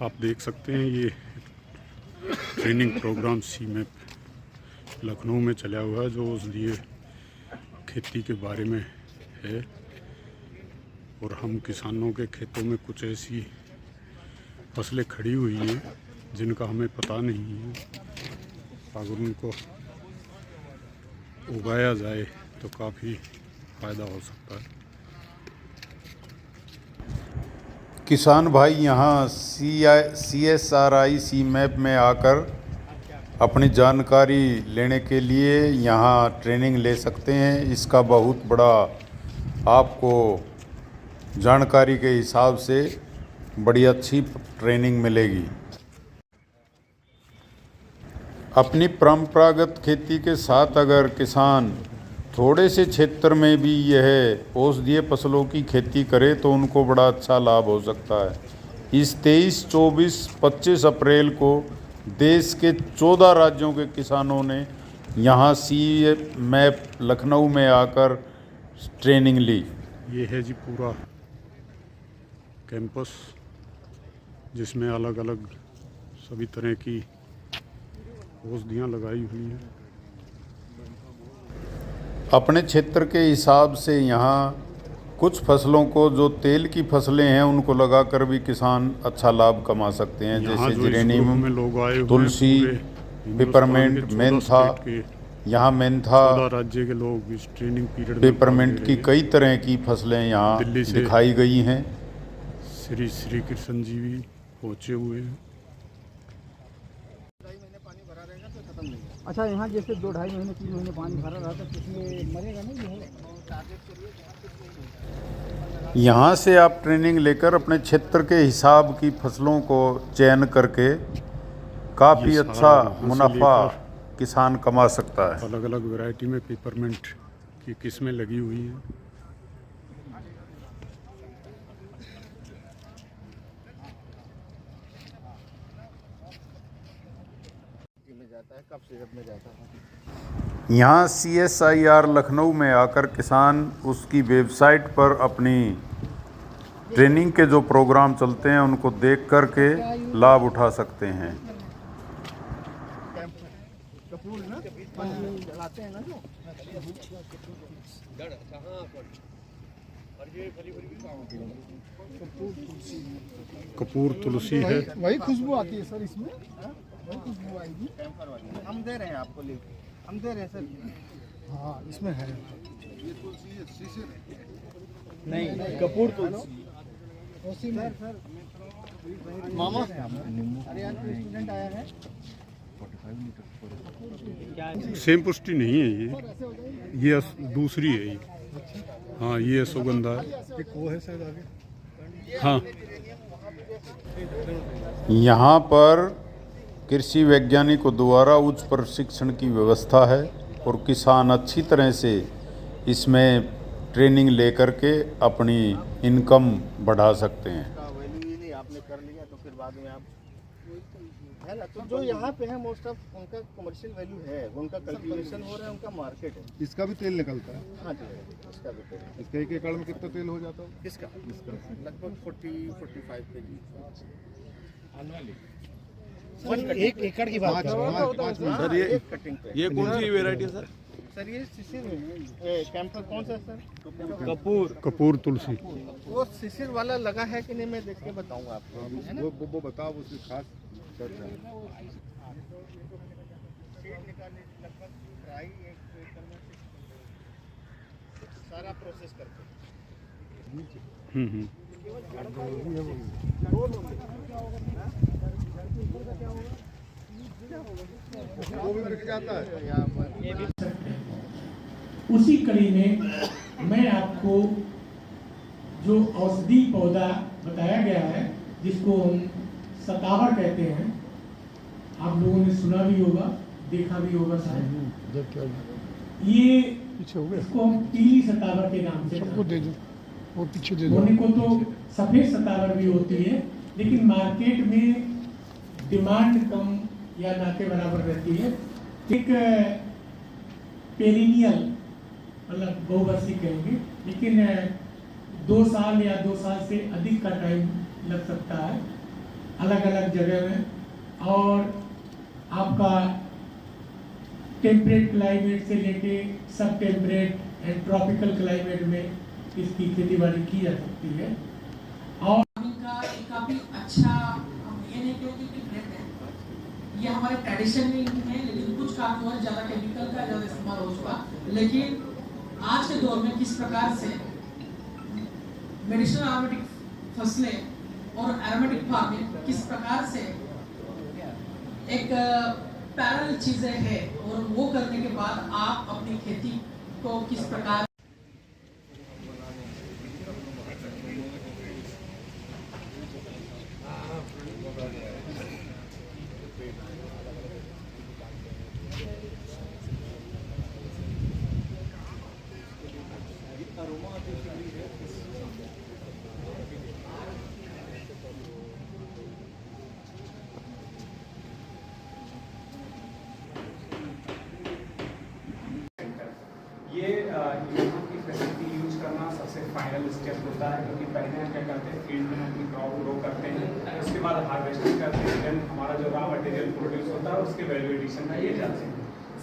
आप देख सकते हैं ये ट्रेनिंग प्रोग्राम सीमैप लखनऊ में चला हुआ है, जो उस लिए खेती के बारे में है। और हम किसानों के खेतों में कुछ ऐसी फसलें खड़ी हुई हैं जिनका हमें पता नहीं है। अगर उनको उगाया जाए तो काफ़ी फ़ायदा हो सकता है। किसान भाई यहाँ CSRI सीमैप में आकर अपनी जानकारी लेने के लिए यहाँ ट्रेनिंग ले सकते हैं। इसका बहुत बड़ा आपको जानकारी के हिसाब से बड़ी अच्छी ट्रेनिंग मिलेगी। अपनी परंपरागत खेती के साथ अगर किसान थोड़े से क्षेत्र में भी यह औषधीय फसलों की खेती करे तो उनको बड़ा अच्छा लाभ हो सकता है। इस 23, 24, 25 अप्रैल को देश के 14 राज्यों के किसानों ने यहाँ सीमैप लखनऊ में आकर ट्रेनिंग ली। ये है जी पूरा कैंपस, जिसमें अलग अलग सभी तरह की औषधियाँ लगाई हुई हैं। अपने क्षेत्र के हिसाब से यहाँ कुछ फसलों को, जो तेल की फसलें हैं, उनको लगाकर भी किसान अच्छा लाभ कमा सकते हैं, जैसे जिरेनियम, तुलसी, पेपरमेंट, मेंथा। यहाँ मेंथा, राज्य के लोग इस ट्रेनिंग पीरियड में पेपरमेंट की कई तरह की फसलें यहाँ दिखाई गई हैं। श्री कृष्ण जी भी पहुँचे हुए हैं। अच्छा, यहाँ जैसे 2-2.5 महीने 3 महीने पानी भरा रहा था, इसमें मरेगा नहीं? यहाँ से आप ट्रेनिंग लेकर अपने क्षेत्र के हिसाब की फसलों को चयन करके काफ़ी अच्छा मुनाफा किसान कमा सकता है। अलग अलग वैरायटी में पेपरमेंट की किस्में लगी हुई हैं। यहाँ CSIR लखनऊ में आकर किसान उसकी वेबसाइट पर अपनी ट्रेनिंग के जो प्रोग्राम चलते हैं उनको देख कर के लाभ उठा सकते हैं। कपूर तुलसी है, वही खुशबू आती है सर इसमें, वही खुशबू आएगी। हम दे रहे हैं आपको, हम दे रहे हैं सर। हाँ, इसमें है। ये तुलसी है, शीशे नहीं, कपूर तुलसी। सर मामा, अरे यार स्टूडेंट आया है। सेम पुष्टि नहीं है ये दूसरी है ये। हाँ, ये अश्वगंधा है। एक वो है शायद आगे। हाँ, यहाँ पर कृषि वैज्ञानिकों द्वारा उच्च प्रशिक्षण की व्यवस्था है और किसान अच्छी तरह से इसमें ट्रेनिंग लेकर के अपनी इनकम बढ़ा सकते हैं। आपने कर लिया तो फिर बाद में आप है ना, तो जो यहाँ पे है मोस्ट ऑफ उनका कमर्शियल वैल्यू है, उनका कल्टीवेशन हो रहा है, उनका मार्केट है। इसका भी तेल निकलता है? हाँ जी, इसका भी तेल। इसका एक एकड़ में कितना तेल हो जाता है? इसका लगभग 40-45 kg एक एकड़ की बात कर रहे हैं सर। ये कौन सी वेराइटी है सर? सर ये शिशिर है। कैंपर कौन सा सर? कपूर तुलसी। वो शिशिर वाला लगा है कि नहीं, मैं देख के बताऊंगा आपको। वो बताओ उसकी खास शर्त है। सारा प्रोसेस करके वो भी बिक जाता है। उसी कड़ी में मैं आपको जो औषधि पौधा बताया गया है, जिसको हम सतावर कहते हैं, आप लोगों ने सुना भी होगा, देखा भी होगा शायद। ये इसको हम पीली सतावर के नाम से होने को तो सफ़ेद सतावर भी होती है, लेकिन मार्केट में डिमांड कम या ना के बराबर रहती है। एक पेरिनियल मतलब बहुवर्षीय कहेंगे, लेकिन 2 साल या 2 साल से अधिक का टाइम लग सकता है। अलग अलग जगह में, और आपका टेम्परेट क्लाइमेट से लेके सब टेम्परेट एंड ट्रॉपिकल क्लाइमेट में इसकी खेती बाड़ी की जा सकती है। और इनका एक काफ़ी अच्छा, ये नहीं कहते कि ट्रेंड है, ये हमारे ट्रेडिशन में है, लेकिन कुछ कारणों से ज़्यादा केमिकल का ज़्यादा इस्तेमाल हो चुका। लेकिन आज के दौर में किस प्रकार से मेडिसिनल एरोमेटिक फसलें और एरोमेटिक फार्मिंग किस प्रकार से एक पैरेलल चीज़ें हैं, और वो करने के बाद आप अपनी खेती को किस प्रकार ये यहाँ की फैसिलिटी यूज करना सबसे फाइनल स्टेप होता है, क्योंकि पहले हम क्या करते हैं, फील्ड में अपनी क्रॉप ग्रो करते हैं, उसके बाद हार्वेस्टिंग करते हैं, देन हमारा जो रॉ मटेरियल प्रोड्यूस होता है उसके वैल्यू एडिशन में ये जाते हैं।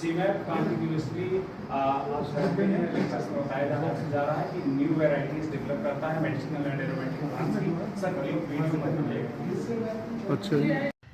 सीमैप कंटिन्यूसली आप सकते हैं लेक्चर्स में बताया जा रहा है कि न्यू वेराइटीज डेवलप करता है मेडिसिनल एंड एरोमेटिक प्लांट्स की। सर एक वीडियो में मिलेगा। अच्छा,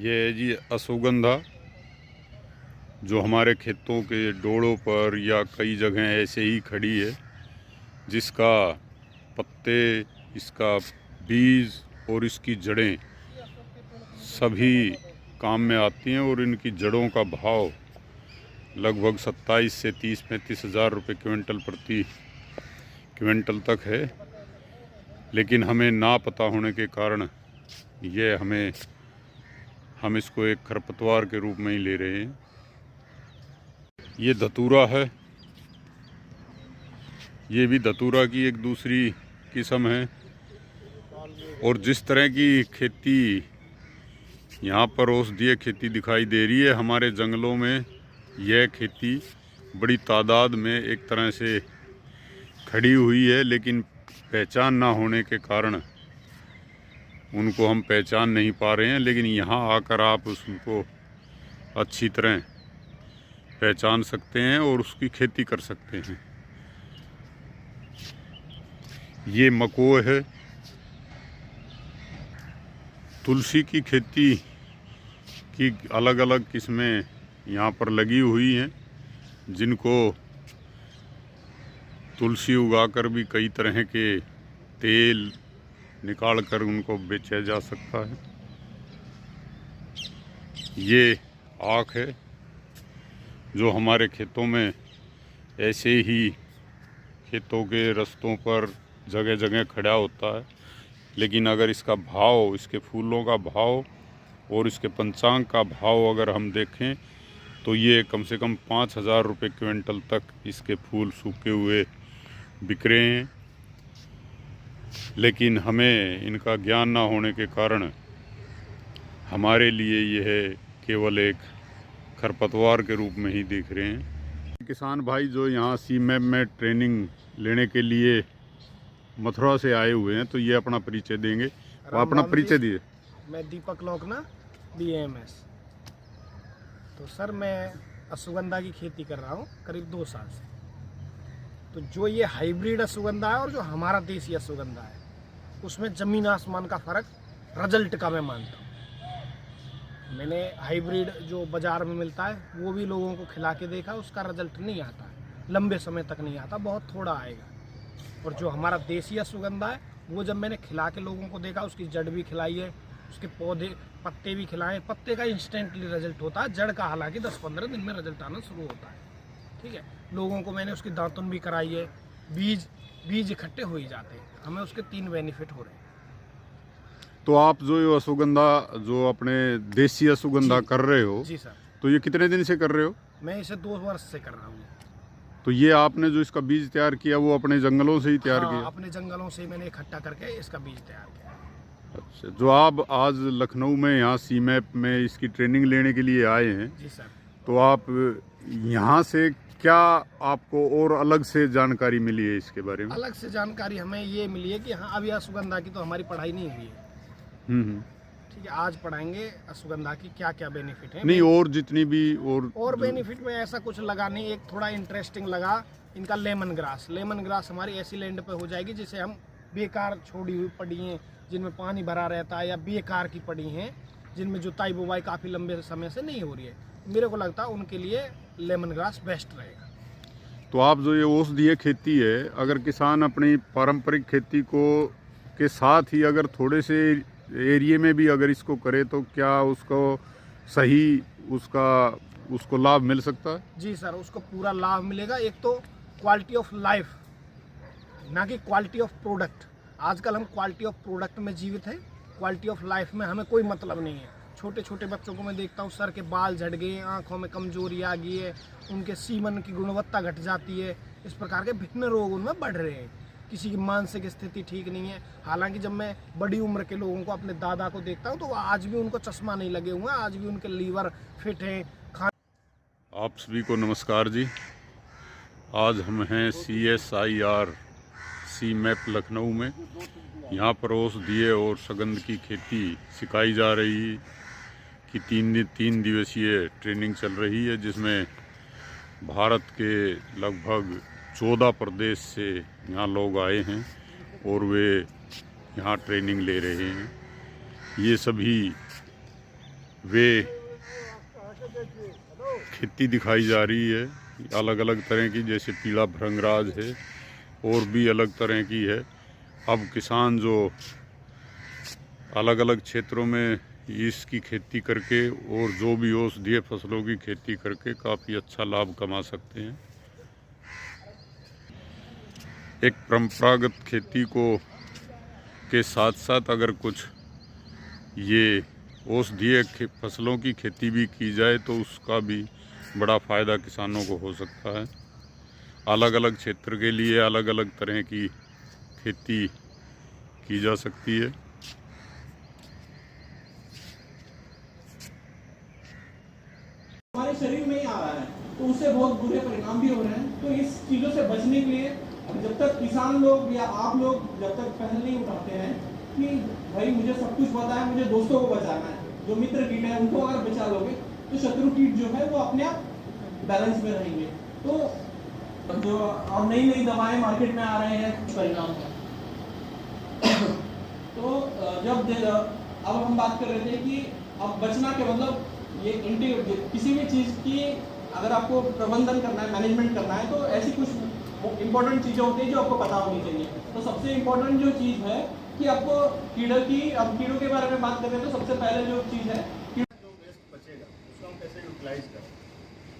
ये है जी अश्वगंधा, जो हमारे खेतों के डोड़ों पर या कई जगह ऐसे ही खड़ी है, जिसका पत्ते, इसका बीज और इसकी जड़ें सभी काम में आती हैं, और इनकी जड़ों का भाव लगभग 27 से 30-35 हज़ार रुपये क्विंटल प्रति क्विंटल तक है। लेकिन हमें ना पता होने के कारण ये हम इसको एक खरपतवार के रूप में ही ले रहे हैं। ये धतूरा है, ये भी धतूरा की एक दूसरी किस्म है। और जिस तरह की खेती यहाँ पर औषधीय खेती दिखाई दे रही है, हमारे जंगलों में यह खेती बड़ी तादाद में एक तरह से खड़ी हुई है, लेकिन पहचान ना होने के कारण उनको हम पहचान नहीं पा रहे हैं। लेकिन यहाँ आकर आप उसको अच्छी तरह पहचान सकते हैं और उसकी खेती कर सकते हैं। ये मकोय है। तुलसी की खेती की अलग अलग किस्में यहाँ पर लगी हुई हैं, जिनको तुलसी उगाकर भी कई तरह के तेल निकाल कर उनको बेचा जा सकता है। ये आख है, जो हमारे खेतों में ऐसे ही खेतों के रास्तों पर जगह जगह खड़ा होता है। लेकिन अगर इसका भाव, इसके फूलों का भाव और इसके पंचांग का भाव अगर हम देखें, तो ये कम से कम 5,000 रुपये क्विंटल तक इसके फूल सूखे हुए बिक रहे हैं। लेकिन हमें इनका ज्ञान ना होने के कारण हमारे लिए यह केवल एक खरपतवार के रूप में ही देख रहे हैं। किसान भाई जो यहाँ सीमैप में ट्रेनिंग लेने के लिए मथुरा से आए हुए हैं, तो ये अपना परिचय देंगे। तो अपना परिचय दिए। मैं दीपक लोकना, BAMS। तो सर मैं अश्वगंधा की खेती कर रहा हूँ करीब 2 साल से। तो जो ये हाइब्रिड अश्वगंधा है और जो हमारा देसी अश्वगंधा है, उसमें ज़मीन आसमान का फ़र्क रिजल्ट का मैं मानता हूँ। मैंने हाइब्रिड जो बाज़ार में मिलता है वो भी लोगों को खिला के देखा, उसका रिजल्ट नहीं आता है, लंबे समय तक नहीं आता, बहुत थोड़ा आएगा। और जो हमारा देसी अश्वगंधा है वो जब मैंने खिला के लोगों को देखा, उसकी जड़ भी खिलाई है, उसके पौधे पत्ते भी खिलाए, पत्ते का इंस्टेंटली रिजल्ट होता है, जड़ का हालांकि 10-15 दिन में रिजल्ट आना शुरू होता है। ठीक है, लोगों को मैंने उसकी दातुन भी कराई है, बीज इकट्ठे हो ही जाते हैं, हमें उसके 3 बेनिफिट हो रहे हैं। तो आप जो अश्वगंधा, जो अपने देसी अश्वगंधा कर रहे हो, जी सर। तो ये कितने दिन से कर रहे हो? मैं इसे 2 वर्ष से कर रहा हूँ। तो ये आपने जो इसका बीज तैयार किया वो अपने जंगलों से ही तैयार हाँ, किया? अपने जंगलों से मैंने इकट्ठा करके इसका बीज तैयार किया। अच्छा, जो आप आज लखनऊ में यहाँ सीमैप में इसकी ट्रेनिंग लेने के लिए आए हैं, जी सर। तो आप यहाँ से क्या आपको और अलग से जानकारी मिली है इसके बारे में? अलग से जानकारी हमें ये मिली है कि हाँ, अभी अश्वगंधा की तो हमारी पढ़ाई नहीं हुई है। ठीक है, आज पढ़ाएंगे अश्वगंधा की क्या क्या बेनिफिट है। नहीं, और जितनी भी और बेनिफिट में ऐसा कुछ लगा नहीं, एक थोड़ा इंटरेस्टिंग लगा इनका लेमन ग्रास। लेमन ग्रास हमारी ऐसी लैंड पे हो जाएगी जिसे हम बेकार छोड़ी हुई पड़ी हैं, जिनमें पानी भरा रहता है, या बेकार की पड़ी हैं जिनमें जुताई बुवाई काफ़ी लंबे समय से नहीं हो रही है। मेरे को लगता है उनके लिए लेमन ग्रास बेस्ट रहेगा। तो आप जो ये औषधीय खेती है, अगर किसान अपनी पारंपरिक खेती को के साथ ही अगर थोड़े से एरिया में भी अगर इसको करे तो क्या उसको सही उसको लाभ मिल सकता है? जी सर, उसको पूरा लाभ मिलेगा। एक तो क्वालिटी ऑफ लाइफ, ना कि क्वालिटी ऑफ प्रोडक्ट। आजकल हम क्वालिटी ऑफ प्रोडक्ट में जीवित हैं, क्वालिटी ऑफ लाइफ में हमें कोई मतलब नहीं है। छोटे छोटे बच्चों को मैं देखता हूँ, सर के बाल झड़ गए, आँखों में कमजोरी आ गई है, उनके सीमन की गुणवत्ता घट जाती है, इस प्रकार के भिन्न रोग उनमें बढ़ रहे हैं। किसी की मानसिक स्थिति ठीक नहीं है। हालांकि जब मैं बड़ी उम्र के लोगों को, अपने दादा को देखता हूँ, तो आज भी उनको चश्मा नहीं लगे हुए हैं, आज भी उनके लीवर फिट हैं। आप सभी को नमस्कार जी। आज हम हैं CSIR CMAP लखनऊ में। यहाँ पर औषधीय और सगंध की खेती सिखाई जा रही कि 3 दिवसीय ट्रेनिंग चल रही है, जिसमें भारत के लगभग 14 प्रदेश से यहाँ लोग आए हैं और वे यहाँ ट्रेनिंग ले रहे हैं। ये सभी वे खेती दिखाई जा रही है अलग अलग तरह की, जैसे पीला भृंगराज है और भी अलग तरह की है। अब किसान जो अलग अलग क्षेत्रों में इसकी खेती करके और जो भी औषधीय फसलों की खेती करके काफ़ी अच्छा लाभ कमा सकते हैं। एक परंपरागत खेती के साथ साथ अगर कुछ ये औषधीय फसलों की खेती भी की जाए तो उसका भी बड़ा फ़ायदा किसानों को हो सकता है। अलग अलग क्षेत्र के लिए अलग अलग तरह की खेती की जा सकती है। हमारे शरीर में ही आ रहा है, तो उससे बहुत बुरे परिणाम भी हो रहे हैं। तो इस चीज़ों से बचने के लिए जब तक किसान लोग या आप लोग जब तक पहल नहीं उठाते हैं कि भाई मुझे सब कुछ पता है, मुझे दोस्तों को बचाना है, जो मित्र कीट है उनको अगर बचा लोगे तो शत्रु कीट जो है वो अपने आप बैलेंस में रहेंगे। तो जो और नई नई दवाएं मार्केट में आ रहे हैं परिणाम है। तो अब हम बात कर रहे थे कि अब बचना के मतलब ये किसी भी चीज़ की अगर आपको प्रबंधन करना है, मैनेजमेंट करना है, तो ऐसी कुछ इम्पोर्टेंट चीज़ें होती हैं जो आपको पता होनी चाहिए। तो सबसे इम्पोर्टेंट जो चीज़ है कि आपको कीड़ों के बारे में बात करें तो सबसे पहले जो चीज़ है जो वेस्ट बचेगा उसको हम कैसे यूटिलाइज करें।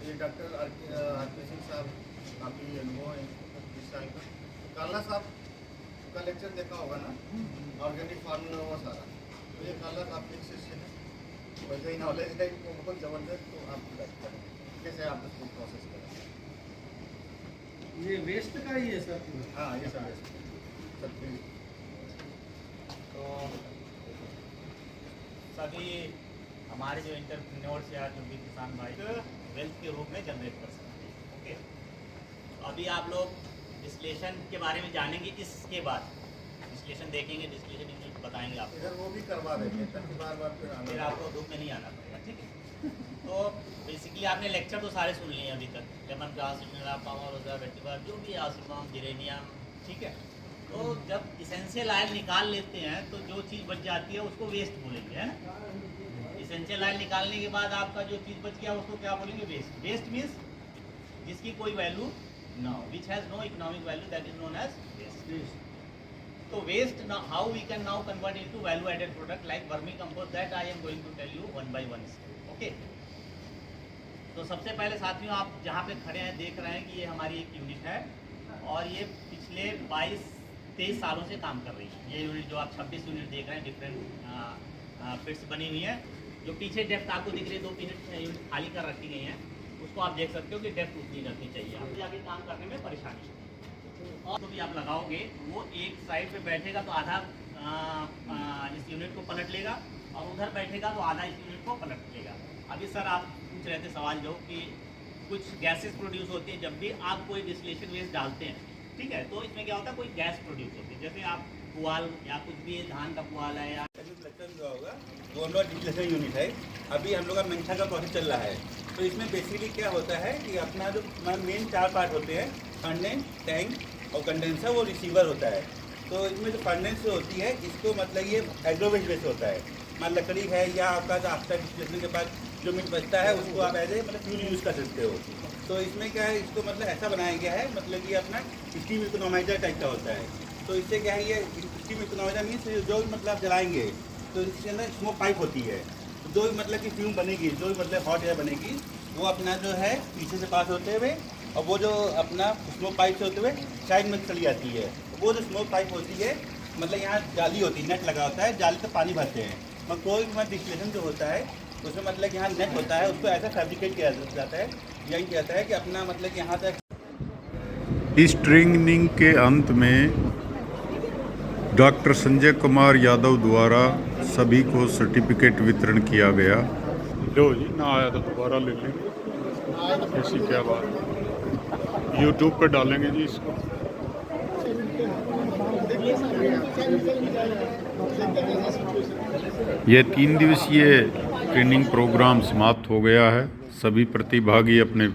ये डॉक्टर आरपी सिंह साहब काफ़ी अनुभव है 20 साल का। काला साहब का लेक्चर देखा होगा ना, ऑर्गेनिक फार्मिंग में वो सारा, तो ये काला साहब के शिष्य है, वैसे ही नॉलेज है बहुत ज़बरदस्त। तो आप कैसे आप इसको प्रोसेस करें? ये वेस्ट का ही है सर। हाँ, ये सब वेस्ट सब प्लीज। तो सभी हमारे जो एंटरप्रेन्योर्स या जो भी किसान भाई वेल्थ के रूप में जनरेट कर सकते हैं। ओके, तो अभी आप लोग डिस्टिलेशन के बारे में जानेंगे, इसके बाद डिस्टिलेशन देखेंगे, डिस्टिलेशन बताएंगे आपको। इधर वो भी करवा देंगे ताकि बार फिर आपको धूप में नहीं आना पड़ेगा, ठीक है। तो बेसिकली आपने लेक्चर तो सारे सुन लिए हैं अभी तक, लेमन ग्रास, पावर, रोजा, वेटिवर, जो भी आसिफाम, जिरेनियम, ठीक है। तो जब इसेंशियल ऑयल निकाल लेते हैं तो जो चीज़ बच जाती है उसको वेस्ट बोलेंगे, है ना। इसेंशियल ऑयल निकालने के बाद आपका जो चीज़ बच गया उसको क्या बोलेंगे? वेस्ट। वेस्ट मीन्स जिसकी कोई वैल्यू ना हो, which has no economic value, that is known as waste. तो waste now how we can now convert into value added product like vermicompost, that I am going to tell you one by one step. Okay, तो सबसे पहले साथियों आप जहाँ पे खड़े हैं देख रहे हैं कि ये हमारी एक यूनिट है और ये पिछले 22-23 सालों से काम कर रही है। ये यूनिट जो आप 26 यूनिट देख रहे हैं डिफरेंट फिट्स बनी हुई है। जो पीछे डेप्थ आपको दिख रही है 2 यूनिट खाली कर रखी गई हैं, उसको आप देख सकते हो कि डेप्थ उतनी रखनी चाहिए, आपको आगे काम करने में परेशानी होगी। और तो भी आप लगाओगे वो एक साइड पे बैठेगा तो आधा इस यूनिट को पलट लेगा और उधर बैठेगा तो आधा इस यूनिट को पलट लेगा। अभी सर आप पूछ रहे थे सवाल जो कि कुछ गैसेस प्रोड्यूस होती हैं जब भी आप कोई डिस्टिलेशन वेस्ट डालते हैं, ठीक है। तो इसमें क्या होता है, कोई गैस प्रोड्यूस होती है। जैसे आप पुआल या कुछ भी धान का पुआल है या होगा वो हम लोग डिस्टिलेशन यूनिट है। अभी हम लोग का मेंथा का प्रोसेस चल रहा है। तो इसमें बेसिकली क्या होता है कि अपना जो मेन 4 पार्ट होते हैं, फर्नेस, टैंक और कंडेंसर, वो रिसीवर होता है। तो इसमें जो फर्नेस होती है, इसको मतलब ये एग्रोवेस्ट बेस होता है। मान लकड़ी है या आपका जो आफ्टर डिस्टिलेशन के बाद जो मीट बचता है उसको आप एज ए मतलब फ्यूल यूज़ कर सकते हो। तो इसमें क्या है, इसको मतलब ऐसा बनाया गया है, मतलब कि अपना स्टीम इकोनोमाइजर टाइप का होता है। तो इससे क्या है, ये स्टीम इकोनोमाइजर मीन्स जो भी मतलब आप जलाएंगे तो इसके अंदर स्मोक पाइप होती है। जो भी मतलब कि फ्यूम बनेगी, जो भी मतलब हॉट एयर बनेगी, वो अपना जो है पीछे से पास होते हुए और वो जो अपना स्मोक पाइप से होते हुए साइड में चली जाती है। वो जो स्मोक पाइप होती है, मतलब यहाँ जाली होती है, नेट लगा होता है, जाली से पानी भरते हैं। मगर कोई भी डिस्टिलेशन जो होता है उसमें मतलब यहाँ नेट होता है, उसको ऐसा फैब्रिकेट किया जाता है, यही कहता है कि अपना मतलब यहाँ तक। इस ट्रेनिंग के अंत में डॉक्टर संजय कुमार यादव द्वारा सभी को सर्टिफिकेट वितरण किया गया। लो जी, ना आया तो दोबारा ले लेंगे, ऐसी क्या बात है। यूट्यूब पे डालेंगे जी इसको। यह 3 दिवसीय ट्रेनिंग प्रोग्राम समाप्त हो गया है। सभी प्रतिभागी अपने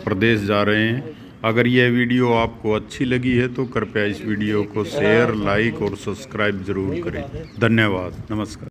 प्रदेश जा रहे हैं। अगर यह वीडियो आपको अच्छी लगी है तो कृपया इस वीडियो को शेयर, लाइक और सब्सक्राइब जरूर करें। धन्यवाद, नमस्कार।